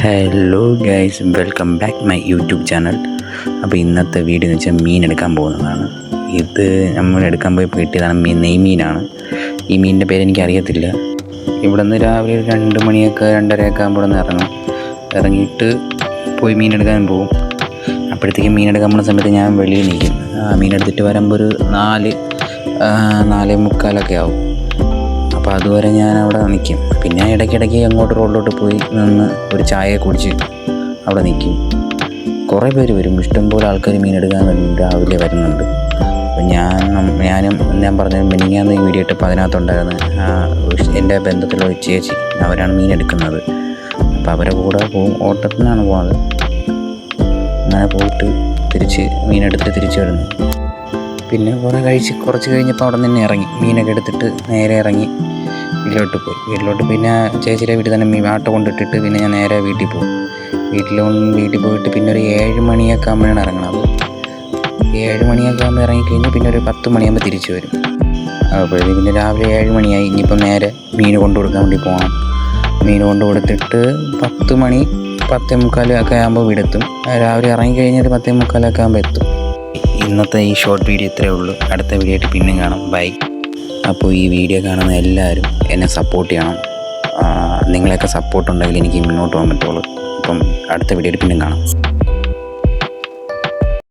Hello guys, welcome back my YouTube channel. അപ്പോൾ ഇന്നത്തെ video എന്ന് വെച്ചാൽ മീൻ എടുക്കാൻ പോകുന്നതാണ്. ഇത് നമ്മൾ എടുക്കാൻ പോയി കിട്ടിയതാണ് നെയ്മീനാണ്. ഈ മീനിൻ്റെ പേര് എനിക്കറിയത്തില്ല. ഇവിടെ നിന്ന് രാവിലെ 2 മണിയൊക്കെ 2:30 ആകുമ്പോൾ ഇറങ്ങിയിട്ട് പോയി മീൻ എടുക്കാൻ പോകും. അപ്പോഴത്തേക്കും മീൻ എടുക്കാൻ പോകുന്ന സമയത്ത് ഞാൻ വെളിയിൽ നിൽക്കും. മീൻ എടുത്തിട്ട് വരുമ്പോൾ ഒരു 4:45 ആവും. അപ്പോൾ അതുവരെ ഞാൻ അവിടെ നിൽക്കും. പിന്നെ ഇടയ്ക്കിടയ്ക്ക് അങ്ങോട്ട് റോഡിലോട്ട് പോയി നിന്ന് ഒരു ചായ കുടിച്ച് അവിടെ നിൽക്കും. കുറേ പേര് വരും, ഇഷ്ടംപോലെ ആൾക്കാർ മീൻ എടുക്കാൻ രാവിലെ വരുന്നുണ്ട്. അപ്പോൾ ഞാൻ പറഞ്ഞ മിനിങ്ങാന്ന് ഈ വീഡിയോ ഇട്ടപ്പോൾ അതിനകത്തുണ്ടായിരുന്നു എൻ്റെ ബന്ധത്തിലുള്ള ചേച്ചി. അവരാണ് മീൻ എടുക്കുന്നത്. അപ്പോൾ അവരെ കൂടെ പോകും, ഓട്ടത്തിനാണ് പോകുന്നത്. അങ്ങനെ പോയിട്ട് മീനെടുത്ത് തിരിച്ച് വരുന്നു. പിന്നെ കുറച്ച് കഴിഞ്ഞപ്പോൾ അവിടെ നിന്ന് ഇറങ്ങി മീനൊക്കെ എടുത്തിട്ട് നേരെ ഇറങ്ങി വീട്ടിലോട്ട് പിന്നെ ചേച്ചിയുടെ വീട്ടിൽ തന്നെ ആട്ടോ കൊണ്ടിട്ടിട്ട് പിന്നെ ഞാൻ നേരെ വീട്ടിൽ പോകും. വീട്ടിൽ പോയിട്ട് പിന്നെ ഒരു 7 മണിയൊക്കെ ആകുമ്പോഴാണ് ഇറങ്ങണത്. 7 മണിയൊക്കെ ആകുമ്പോൾ ഇറങ്ങിക്കഴിഞ്ഞ് പിന്നെ ഒരു 10 മണിയാകുമ്പോൾ തിരിച്ചു വരും. അപ്പോഴത്തേക്ക് പിന്നെ രാവിലെ 7 മണിയായി. ഇനിയിപ്പം നേരെ മീൻ കൊണ്ടു കൊടുക്കാൻ വേണ്ടി പോകണം. മീൻ കൊണ്ടു കൊടുത്തിട്ട് 10 മണി 10:45 ഒക്കെ ആകുമ്പോൾ വീടെത്തും. രാവിലെ ഇറങ്ങിക്കഴിഞ്ഞിട്ട് 10:45 ഒക്കെ ആകുമ്പോൾ എത്തും. ഇന്നത്തെ ഈ ഷോർട്ട് വീഡിയോ ഇത്രയേ ഉള്ളൂ. അടുത്ത വീഡിയോ ആയിട്ട് പിന്നെയും കാണാം. ബൈ. അപ്പോൾ ഈ വീഡിയോ കാണുന്ന എല്ലാവരും എന്നെ സപ്പോർട്ട് ചെയ്യണം. നിങ്ങളെയൊക്കെ സപ്പോർട്ട് ഉണ്ടെങ്കിൽ എനിക്ക് മുന്നോട്ട് പോകാൻ പറ്റുള്ളൂ. അപ്പം അടുത്ത വീഡിയോ ആയിട്ട് പിന്നെയും കാണാം.